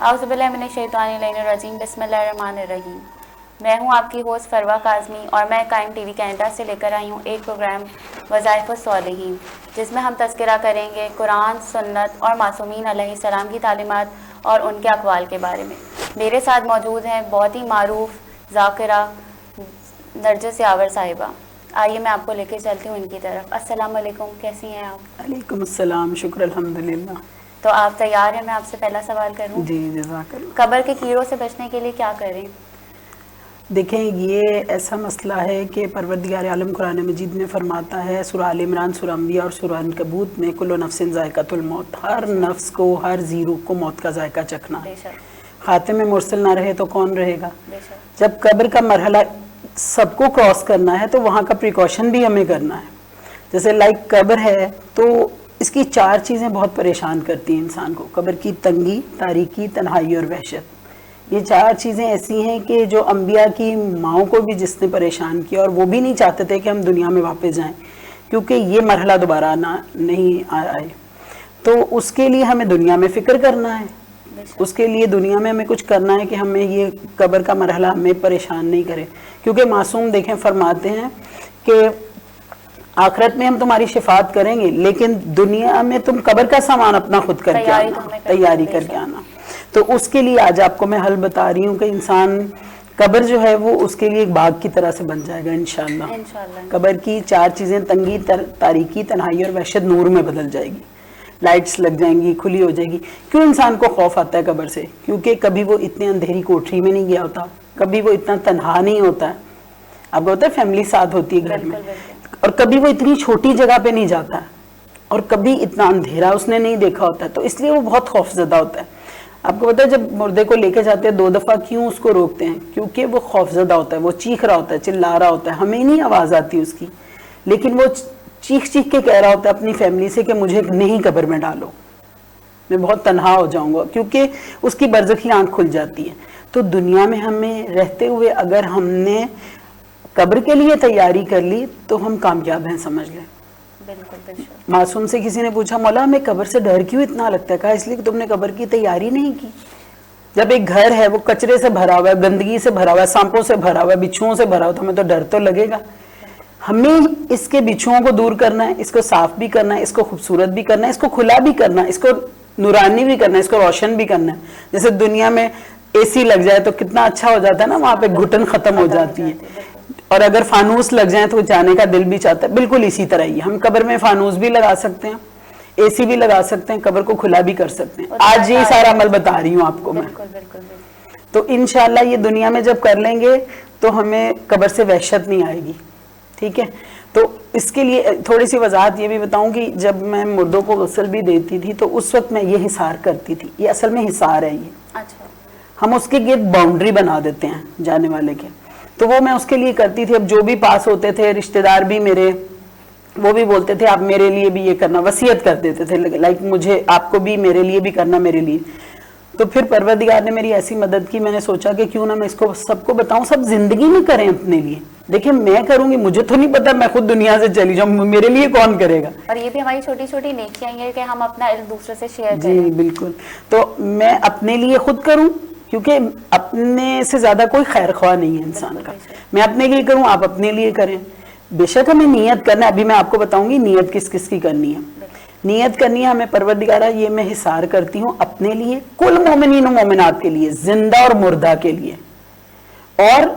اعوذ باللہ من الشیطان الرجیم، بسم اللہ الرحمن الرحیم۔ میں ہوں آپ کی ہوسٹ فروا کاظمی اور میں قائم ٹی وی کینیڈا سے لے کر آئی ہوں ایک پروگرام وظائف الصالحین، جس میں ہم تذکرہ کریں گے قرآن، سنت اور معصومین علیہ السلام کی تعلیمات اور ان کے اقوال کے بارے میں۔ میرے ساتھ موجود ہیں بہت ہی معروف ذاکرہ نرجس یاور صاحبہ۔ آئیے میں آپ کو لے کے چلتی ہوں ان کی طرف۔ السلام علیکم، کیسی ہیں آپ؟ علیکم السلام، شکر الحمدللہ۔ تو آپ تیار ہیں؟ میں آپ سے پہلا سوال کروں؟ جی جزاک اللہ۔ قبر کے کیڑوں سے بچنے کے لیے کیا کریں؟ دیکھیں، یہ ایسا مسئلہ ہے کہ پروردگار عالم قرآن مجید میں فرماتا ہے سورہ آل عمران، سورہ انبیاء اور سورہ عنکبوت میں کل نفس ذائقۃ الموت، ہر نفس کو، ہر زی روح کو موت کا ذائقہ چکھنا ہے۔ خاتم مرسل نہ رہے تو کون رہے گا؟ جب قبر کا مرحلہ سب کو کراس کرنا ہے تو وہاں کا پریکاشن بھی ہمیں کرنا ہے۔ جیسے لائک قبر ہے تو اس کی 4 چیزیں بہت پریشان کرتی ہیں انسان کو۔ قبر کی تنگی، تاریکی، تنہائی اور وحشت۔ یہ 4 چیزیں ایسی ہیں کہ جو انبیاء کی ماؤں کو بھی جس نے پریشان کیا، اور وہ بھی نہیں چاہتے تھے کہ ہم دنیا میں واپس جائیں کیونکہ یہ مرحلہ دوبارہ نہیں آئے۔ تو اس کے لیے ہمیں دنیا میں فکر کرنا ہے، اس کے لیے دنیا میں ہمیں کچھ کرنا ہے کہ ہمیں یہ قبر کا مرحلہ ہمیں پریشان نہیں کرے، کیونکہ معصوم دیکھیں فرماتے ہیں کہ آخرت میں ہم تمہاری شفاعت کریں گے لیکن دنیا میں تم قبر کا سامان اپنا خود کر کے آنا، تیاری کر کے آنا۔ تو اس کے لیے آج آپ کو میں حل بتا رہی ہوں کہ انسان قبر جو ہے وہ اس کے لیے ایک باغ کی طرح سے بن جائے گا انشاءاللہ۔ قبر کی 4 چیزیں تنگی، تاریکی، تنہائی اور وحشت نور میں بدل جائے گی، لائٹس لگ جائیں گی، کھلی ہو جائے گی۔ کیوں انسان کو خوف آتا ہے قبر سے؟ کیونکہ کبھی وہ اتنے اندھیری کوٹری میں نہیں گیا ہوتا، کبھی وہ اتنا تنہا نہیں ہوتا ہے، آپ کو پتہ ہے فیملی ساتھ ہوتی ہے گھر میں، اور کبھی وہ اتنی چھوٹی جگہ پہ نہیں جاتا ہے، اور کبھی اتنا اندھیرا اس نے نہیں دیکھا ہوتا ہے، تو اس لیے وہ بہت خوف زدہ ہوتا ہے۔ آپ کو پتہ ہے جب مردے کو لے کے جاتے ہیں 2 دفعہ کیوں اس کو روکتے ہیں؟ کیونکہ وہ خوف زدہ ہوتا ہے، وہ چیخ رہا ہوتا ہے، چلا رہا ہوتا ہے، ہمیں نہیں آواز آتی اس کی، لیکن وہ چیخ کے کہہ رہا ہوتا ہے اپنی فیملی سے کہ مجھے نہیں قبر میں ڈالو، میں بہت تنہا ہو جاؤں گا، کیونکہ اس کی برزخی آنکھ کھل جاتی ہے۔ تو دنیا میں ہمیں رہتے ہوئے اگر ہم نے قبر کے لیے تیاری کر لی تو ہم کامیاب ہیں، سمجھ لیں۔ معصوم سے کسی نے پوچھا مولا ہمیں قبر سے ڈر کیوں اتنا لگتا ہے؟ کہا اس لیے کہ تم نے قبر کی تیاری نہیں کی۔ جب ایک گھر ہے وہ کچرے سے بھرا ہوا ہے، گندگی سے بھرا ہوا ہے، سانپوں سے بھرا ہوا ہے، بچھوؤں سے بھرا ہوا ہے، تو ہمیں تو ڈر تو لگے گا۔ ہمیں اس کے بچھوؤں کو دور کرنا ہے، اس کو صاف بھی کرنا ہے، اس کو خوبصورت بھی کرنا ہے، اس کو کھلا بھی کرنا ہے، اس کو نورانی بھی کرنا ہے، اس کو روشن بھی کرنا ہے۔ جیسے دنیا میں اے سی لگ جائے تو کتنا اچھا ہو جاتا ہے نا، وہاں پہ گھٹن ختم ہو جاتی ہے، اور اگر فانوس لگ جائیں تو جانے کا دل بھی چاہتا ہے۔ بالکل اسی طرح ہی ہم قبر میں فانوس بھی لگا سکتے ہیں، اے سی بھی لگا سکتے ہیں، قبر کو کھلا بھی کر سکتے ہیں۔ آج یہ سارا عمل بتا رہی ہوں آپ کو میں، تو انشاءاللہ یہ دنیا میں جب کر لیں گے تو ہمیں قبر سے وحشت نہیں آئے گی، ٹھیک ہے؟ تو اس کے لیے تھوڑی سی وضاحت یہ بھی بتاؤں کہ جب میں مردوں کو غسل بھی دیتی تھی تو اس وقت میں یہ حصار کرتی تھی، یہ اصل میں حصار ہے، یہ ہم اس کے گرد باؤنڈری بنا دیتے ہیں جانے والے کے، تو وہ میں اس کے لیے کرتی تھی۔ اب جو بھی پاس ہوتے تھے رشتہ دار بھی میرے، وہ بھی بولتے تھے آپ میرے لیے بھی یہ کرنا، وصیت کر دیتے تھے لائک مجھے، آپ کو بھی میرے لیے بھی کرنا، میرے لیے۔ تو پھر پروردگار نے میری ایسی مدد کی، میں نے سوچا کہ کیوں نہ میں اس کو سب کو بتاؤں، سب زندگی میں کریں اپنے لیے۔ دیکھیں میں کروں گی، مجھے تو نہیں پتا، میں خود دنیا سے چلی جاؤں، میرے لیے کون کرے گا؟ اور یہ بھی ہماری چھوٹی چھوٹی نیکیاں ہیں کہ ہم اپنا علم دوسرے سے شیئر کریں۔ جی بالکل، تو میں اپنے لیے خود کروں، کیونکہ اپنے سے زیادہ کوئی خیر خواہ نہیں ہے انسان کا۔ میں اپنے لیے کروں، آپ اپنے لیے کریں۔ بے شک ہمیں نیت کرنا ہے، ابھی میں آپ کو بتاؤں گی نیت کس کس کی کرنی ہے۔ نیت کرنی ہے ہمیں، پروردگارہ یہ میں حصار کرتی ہوں اپنے لیے، کل مومنین و مومنات کے لیے، زندہ اور مردہ کے لیے، اور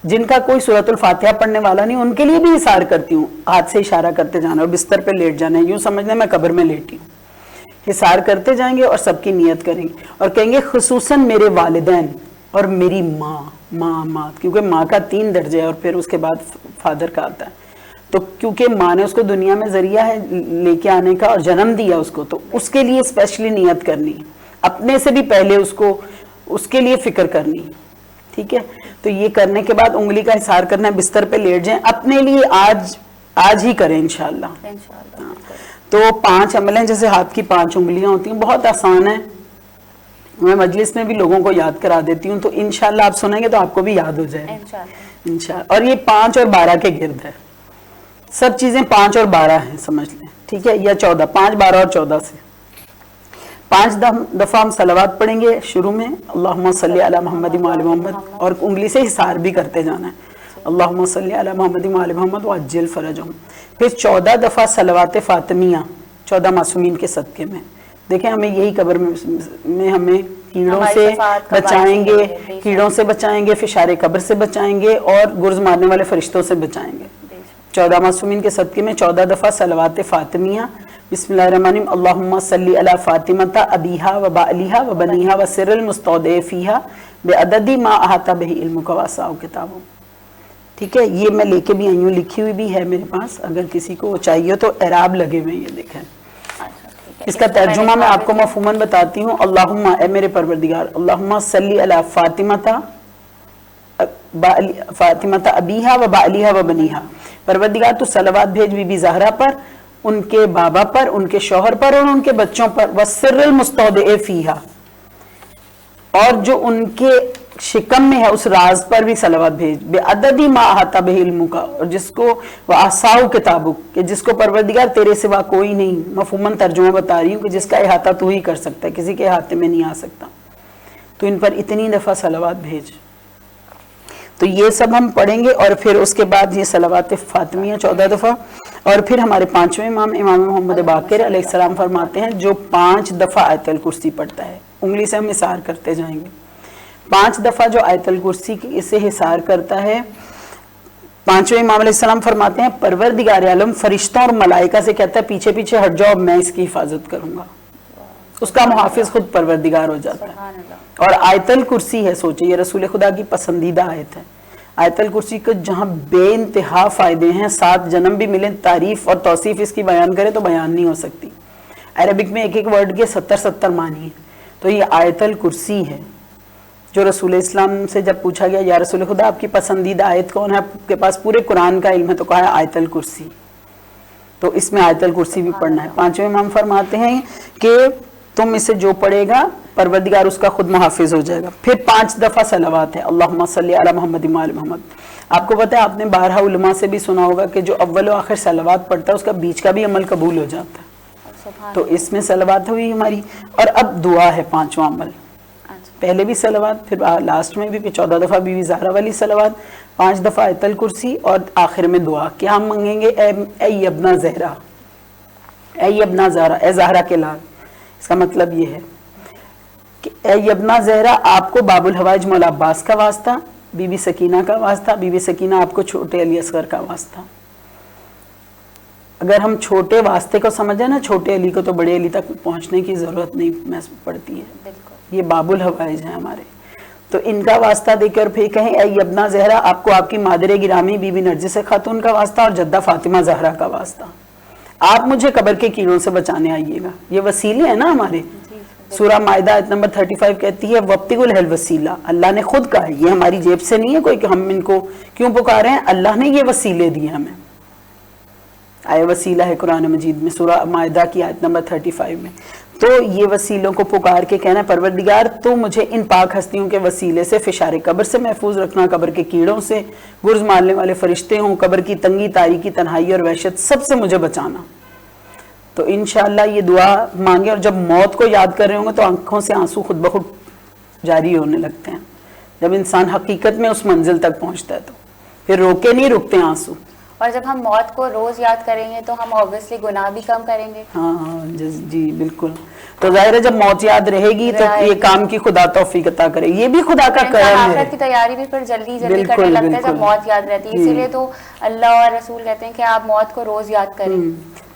جن کا کوئی سورۃ الفاتحہ پڑھنے والا نہیں ان کے لیے بھی حصار کرتی ہوں۔ ہاتھ سے اشارہ کرتے جانا اور بستر پہ لیٹ جانا ہے، یوں سمجھنا میں قبر میں لیٹی ہوں۔ حصار کرتے جائیں گے اور سب کی نیت کریں گے، اور کہیں گے خصوصاً میرے والدین اور میری ماں، کیونکہ ماں کا 3 درجے ہے اور پھر اس کے بعد فادر کا آتا ہے۔ تو کیونکہ ماں نے اس کو دنیا میں ذریعہ ہے لے کے آنے کا اور جنم دیا اس کو، تو اس کے لیے اسپیشلی نیت کرنی، اپنے سے بھی پہلے اس کے لیے فکر کرنی، ٹھیک ہے؟ تو یہ کرنے کے بعد انگلی کا حصار کرنا ہے، بستر پہ لیٹ جائیں، اپنے لیے آج ہی کریں انشاءاللہ۔ تو 5 عمل ہیں، جیسے ہاتھ کی 5 انگلیاں ہوتی ہیں، بہت آسان ہے، میں مجلس میں بھی لوگوں کو یاد کرا دیتی ہوں، تو انشاءاللہ آپ سنیں گے تو آپ کو بھی یاد ہو جائے انشاءاللہ۔ اور یہ 5 اور 12 کے گرد ہے، سب چیزیں 5 اور 12 ہیں، سمجھ لیں، ٹھیک ہے؟ یا 14، 5، 12 اور 14 سے 5 دفعہ ہم صلوات پڑھیں گے شروع میں، اللہم صلی علی محمد و آل محمد، اور انگلی سے حصار بھی کرتے جانا ہے، اللہم صلی علی محمد و آل محمد وعجل فرجہم۔ پھر 14 دفعہ صلوات فاطمیہ 14 معصومین کے صدقے میں۔ دیکھیں ہمیں یہی قبر میں ہمیں کیڑوں سے بچائیں گے، کیڑوں سے بچائیں گے، فشار قبر سے بچائیں گے، اور گرز مارنے والے فرشتوں سے بچائیں گے۔ 14 معصومین کے صدقے میں 14 دفعہ صلوات فاطمیہ، بسم اللہ الرحمن الرحیم، اللہم صلی علی فاطمۃ ابیہا و بعلیہا و بنیہا و سر المستودع فیہا بعدد ما احاط بہ علمک واسع کتابہ۔ ٹھیک ہے، یہ میں لے کے بھی آئی ہوں، لکھی ہوئی بھی ہے میرے پاس، اگر کسی کو چاہیے تو اعراب لگے ہوئے، یہ دیکھیں اس کا ترجمہ میں آپ کو مفہوماً بتاتی ہوں۔ اللہم، اے میرے پروردگار، اللہم صلی علی فاطمۃ ابیہا و بعلیہا و بنیہا، پروردگار تو صلوات بھیج بی بی زہرا پر، ان کے بابا پر، ان کے شوہر پر، اور ان کے بچوں پر، وَالسِّرِّ الْمُسْتَوْدِعِ فِيهَا، اور جو ان کے شکم میں ہے اس راز پر بھی صلوات بھیج، بِعَدَدِ مَا أَحَاطَ بِهِ عِلْمُكَ، اور جس کو وَأَحْصَاهُ كِتَابُكَ، کہ جس کو پروردگار تیرے سوا کوئی نہیں، مفہوماً ترجمہ بتا رہی ہوں کہ جس کا احاطہ تو ہی کر سکتا ہے، کسی کے احاطے میں نہیں آ سکتا، تو ان پر اتنی دفعہ صلوات بھیج۔ تو یہ سب ہم پڑھیں گے، اور پھر اس کے بعد یہ صلوات فاطمیہ 14 دفعہ، اور پھر ہمارے 5ویں امام امام محمد باقر علیہ السلام فرماتے ہیں جو 5 دفعہ آیت الکرسی پڑھتا ہے، انگلی سے ہم حصار کرتے جائیں گے، 5 دفعہ جو آیت الکرسی سے حصار کرتا ہے، 5ویں امام علیہ السلام فرماتے ہیں پروردگار عالم فرشتوں اور ملائکہ سے کہتا ہے پیچھے پیچھے ہٹ جاؤ، میں اس کی حفاظت کروں گا، اس کا محافظ خود پروردگار ہو جاتا ہے۔ اور آیت الکرسی ہے، سوچئے یہ رسول خدا کی پسندیدہ آیت ہے، آیت الکرسی کو جہاں بے انتہا فائدے ہیں، 7 جنم بھی ملیں، تعریف اور توصیف اس کی بیان کرے تو بیان نہیں ہو سکتی۔ عربک میں ایک ایک ورڈ کے 70 معنی ہیں، تو یہ آیت الکرسی ہے جو رسول اسلام سے جب پوچھا گیا یا رسول خدا آپ کی پسندیدہ آیت کون ہے، آپ کے پاس پورے قرآن کا علم ہے، تو کہا ہے آیت الکرسی، تو اس میں آیت الکرسی بھی پڑھنا ہے۔ 5ویں امام فرماتے ہیں کہ تم اسے جو پڑھے گا پروردگار اس کا خود محافظ ہو جائے گا۔ پھر 5 دفعہ صلوات ہے، اللہم صلی علی محمد و آل محمد۔ آپ کو پتہ ہے، آپ نے بارہا علماء سے بھی سنا ہوگا کہ جو اول و آخر صلوات پڑھتا ہے اس کا بیچ کا بھی عمل قبول ہو جاتا ہے، تو اس میں صلوات ہوئی ہماری۔ اور اب دعا ہے 5واں عمل، پہلے بھی صلوات، پھر لاسٹ میں بھی 14 دفعہ بی بی زہرا والی صلوات، 5 دفعہ آیت الکرسی، اور آخر میں دعا۔ کیا ہم مانگیں گے؟ اے ابن زہرا، اے ابن زہرا، اے زہرا کے لال۔ اس کا مطلب یہ ہے کہ اے ابن زہرا، آپ کو باب الحوائج مولا عباس کا واسطہ، بی بی سکینہ کا واسطہ، بی بی سکینہ آپ کو چھوٹے علی اصغر کا واسطہ۔ اگر ہم چھوٹے واسطے کو سمجھیں نا، چھوٹے علی کو تو بڑے علی تک پہنچنے کی ضرورت نہیں محسوس پڑتی ہے، یہ باب الحوائج ہیں ہمارے، تو ان کا واسطہ دے کر پھر کہیں اے ابن زہرا، آپ کو آپ کی مادر گرامی بی بی نرجس خاتون کا واسطہ اور جدہ فاطمہ زہرا کا واسطہ، آپ مجھے قبر کے کیڑوں سے بچانے آئیے گا۔ یہ وسیلے ہیں نا ہمارے، سورہ مائدہ آیت نمبر 35 کہتی ہے وَابْتِغُوا الْوَسِیلَہ، اللہ نے خود کہا ہے، یہ ہماری جیب سے نہیں ہے کوئی کہ ہم ان کو کیوں پکارے ہیں، اللہ نے یہ وسیلے دیے ہمیں۔ آئے وسیلہ ہے قرآن مجید میں، سورہ مائدہ کی آیت نمبر 35 میں، تو یہ وسیلوں کو پکار کے کہنا ہے پروردگار تو مجھے ان پاک ہستیوں کے وسیلے سے فشار قبر سے محفوظ رکھنا، قبر کے کیڑوں سے، گرز مارنے والے فرشتے ہوں، قبر کی تنگی، تاریکی، تنہائی اور وحشت، سب سے مجھے بچانا۔ تو انشاءاللہ یہ دعا مانگے، اور جب موت کو یاد کر رہے ہوں گے تو آنکھوں سے آنسو خود بخود جاری ہونے لگتے ہیں، جب انسان حقیقت میں اس منزل تک پہنچتا ہے تو پھر روکے نہیں رکتے آنسو۔ اور جب ہم موت کو روز یاد کریں گے تو ہم اوبویسلی گناہ بھی کم کریں گے۔ ہاں جی بالکل، تو ظاہر ہے جب موت یاد رہے گی تو یہ کام کی خدا توفیق عطا کرے، یہ بھی خدا کا کرم ہے۔ آخرت کی تیاری بھی پھر جلدی کرنے لگتا ہے جب موت یاد رہتی ہے، اسی لیے تو اللہ اور رسول کہتے ہیں کہ آپ موت کو روز یاد کریں،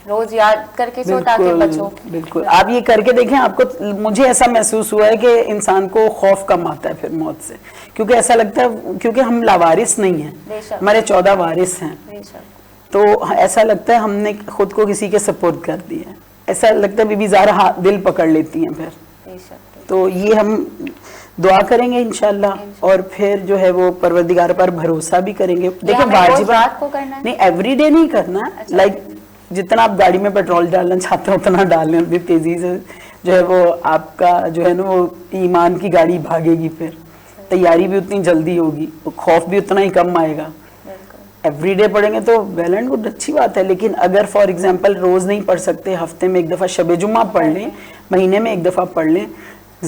روز یاد کر کے سو تاکہ بچو۔ بالکل، آپ یہ کر کے دیکھیں، آپ کو، مجھے ایسا محسوس ہوا ہے کہ انسان کو خوف کم آتا ہے پھر موت سے، کیونکہ ایسا لگتا ہے کیونکہ ہم لاوارث نہیں ہیں، ہمارے 14 وارث ہیں، تو ایسا لگتا ہے ہم نے خود کو کسی کے سپورٹ کر دیا ہے، ایسا لگتا ہے بی بی زہرا دل پکڑ لیتی ہیں پھر۔ تو یہ ہم دعا کریں گے انشاءاللہ، اور پھر جو ہے وہ پروردگار پر بھروسہ بھی کریں گے۔ دیکھیں واجبات نہیں، ایوری ڈے نہیں کرنا، لائک جتنا آپ گاڑی میں پیٹرول ڈالنا چاہتے ہیں اتنا ڈال لیں، اتنی تیزی سے جو ہے وہ آپ کا جو ہے نا وہ ایمان کی گاڑی بھاگے گی، پھر تیاری بھی اتنی جلدی ہوگی، خوف بھی اتنا ہی کم آئے گا۔ ایوری ڈے پڑھیں گے تو ویل اینڈ گڈ، اچھی بات ہے، لیکن اگر فار ایگزامپل روز نہیں پڑھ سکتے، ہفتے میں ایک دفعہ شب جمعہ پڑھ لیں، مہینے میں ایک دفعہ پڑھ لیں،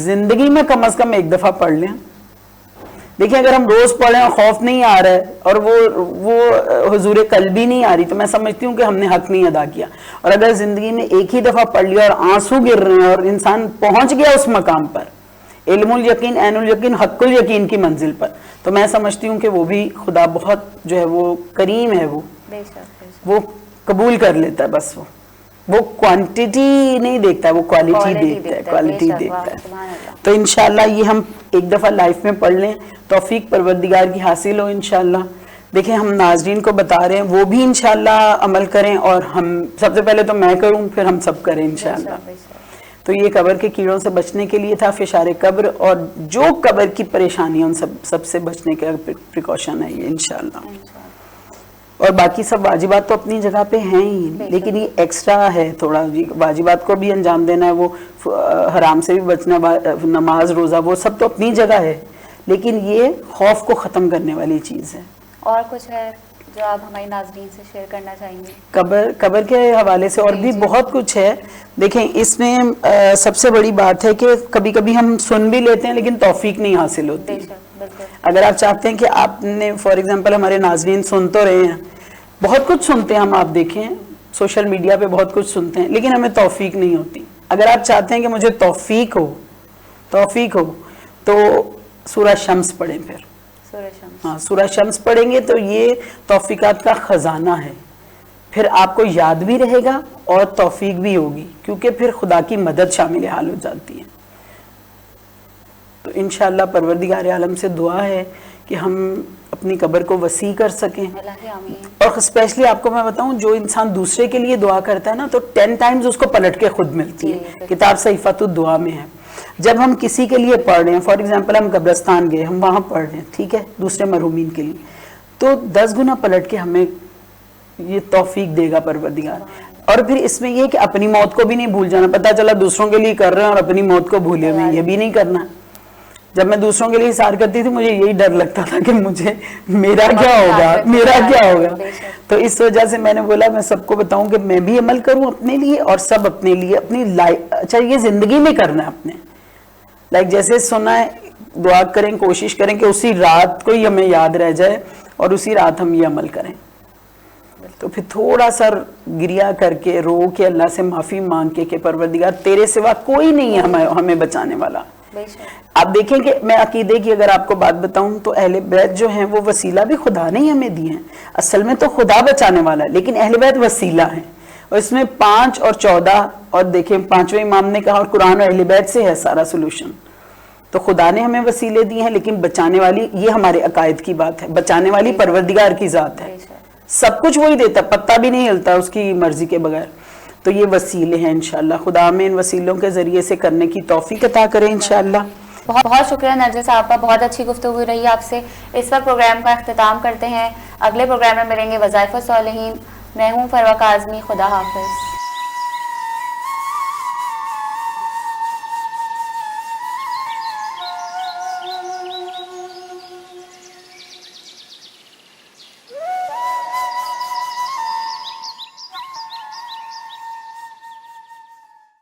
زندگی میں کم از کم ایک دفعہ پڑھ لیں. دیکھیں اگر ہم روز پڑھیں اور خوف نہیں آ رہا ہے اور وہ حضور قلبی نہیں آ رہی، تو میں سمجھتی ہوں کہ ہم نے حق نہیں ادا کیا. اور اگر زندگی میں ایک ہی دفعہ پڑھ لیا اور آنسو گر رہے ہیں اور انسان پہنچ گیا اس مقام پر، علم الیقین عین الیقین حق الیقین کی منزل پر، تو میں سمجھتی ہوں کہ وہ بھی خدا بہت جو ہے وہ کریم ہے، وہ قبول کر لیتا ہے. بس وہ کوانٹٹی نہیں دیکھتا ہے، وہ کوالٹی دیکھتا ہے، کوالٹی دیکھتا ہے. تو انشاءاللہ یہ ہم ایک دفعہ لائف میں پڑھ لیں، توفیق پروردگار کی حاصل ہو انشاءاللہ. دیکھیں ہم ناظرین کو بتا رہے ہیں، وہ بھی انشاءاللہ عمل کریں، اور ہم سب سے پہلے تو میں کروں، پھر ہم سب کریں انشاءاللہ. تو یہ قبر کے کیڑوں سے بچنے کے لیے تھا، فشار قبر، اور جو قبر کی پریشانی ہے ان سب سے بچنے کا پریکاشن ہے یہ انشاءاللہ. اور باقی سب واجبات تو اپنی جگہ پہ ہیں ہی، لیکن یہ ایکسٹرا ہے تھوڑا، واجبات کو بھی انجام دینا ہے، وہ حرام سے بھی بچنا، نماز روزہ وہ سب تو اپنی جگہ ہے، لیکن یہ خوف کو ختم کرنے والی چیز ہے. اور کچھ ہے جو آپ ہماری ناظرین سے شیئر کرنا چاہیں گے؟ قبر کے حوالے سے اور بھی بہت کچھ ہے. دیکھیں اس میں سب سے بڑی بات ہے کہ کبھی کبھی ہم سن بھی لیتے ہیں لیکن توفیق نہیں حاصل ہوتی. اگر آپ چاہتے ہیں کہ آپ نے فار ایگزامپل ہمارے ناظرین سن تو رہے ہیں، بہت کچھ سنتے ہیں ہم، آپ دیکھیں سوشل میڈیا پہ بہت کچھ سنتے ہیں، لیکن ہمیں توفیق نہیں ہوتی. اگر آپ چاہتے ہیں کہ مجھے توفیق ہو تو سورہ شمس پڑھیں. پھر ہاں سورہ شمس پڑھیں گے تو یہ توفیقات کا خزانہ ہے. پھر آپ کو یاد بھی رہے گا اور توفیق بھی ہوگی، کیونکہ پھر خدا کی مدد شامل حال ہو جاتی ہے. تو انشاءاللہ پروردگار عالم سے دعا ہے کہ ہم اپنی قبر کو وسیع کر سکیں. اور اسپیشلی آپ کو میں بتاؤں، جو انسان دوسرے کے لیے دعا کرتا ہے نا تو 10 ٹائمز اس کو پلٹ کے خود ملتی ہے. کتاب صحیفۃ الدعا میں ہے. جب ہم کسی کے لیے پڑھ رہے ہیں، فار ایگزامپل ہم قبرستان گئے، ہم وہاں پڑھ رہے ہیں، ٹھیک ہے، دوسرے مرحومین کے لیے، تو 10 گنا پلٹ کے ہمیں یہ توفیق دے گا پروردگار. اور پھر اس میں یہ کہ اپنی موت کو بھی نہیں بھول جانا. پتہ چلا دوسروں کے لیے کر رہے ہیں اور اپنی موت کو بھولے ہوئے، یہ بھی نہیں کرنا. جب میں دوسروں کے لیے اثار کرتی تھی مجھے یہی ڈر لگتا تھا کہ مجھے میرا کیا ہوگا. تو اس وجہ سے میں نے بولا میں سب کو بتاؤں کہ میں بھی عمل کروں اپنے لیے اور سب اپنے لیے، اپنی لائف. اچھا یہ زندگی میں کرنا ہے اپنے، جیسے سنا ہے، دعا کریں، کوشش کریں کہ اسی رات کو ہی ہمیں یاد رہ جائے اور اسی رات ہم یہ عمل کریں. تو پھر تھوڑا سا گریا کر کے رو کے اللہ سے معافی مانگ کے کہ پروردگار تیرے سوا کوئی نہیں ہے ہمیں بچانے والا. آپ دیکھیں کہ میں عقیدے کی اگر آپ کو بات بتاؤں تو اہل بیت جو ہیں وہ وسیلہ بھی خدا نے ہی ہمیں دیے ہیں. اصل میں تو خدا بچانے والا ہے، لیکن اہل بیت وسیلہ ہیں. اور اس میں 5 اور 14 اور دیکھیں 5ویں امام نے کہا اور قرآن اور اہل بیت سے ہے سارا سلوشن. تو خدا نے ہمیں وسیلے دیے ہیں، لیکن بچانے والی یہ ہمارے عقائد کی بات ہے، بچانے والی پروردگار کی ذات ہے. سب کچھ وہی دیتا، پتہ بھی نہیں ہلتا اس کی مرضی کے بغیر. تو یہ وسیلے ہیں انشاءاللہ. خدا ہمیں ان وسیلوں کے ذریعے سے کرنے کی توفیق عطا کرے انشاءاللہ. بہت بہت شکریہ نرجس صاحبہ، بہت اچھی گفتگو رہی آپ سے. اس وقت پروگرام کا اختتام کرتے ہیں. اگلے پروگرام میں ملیں گے وظائف الصالحین. میں ہوں فروا کاظمی. خدا حافظ.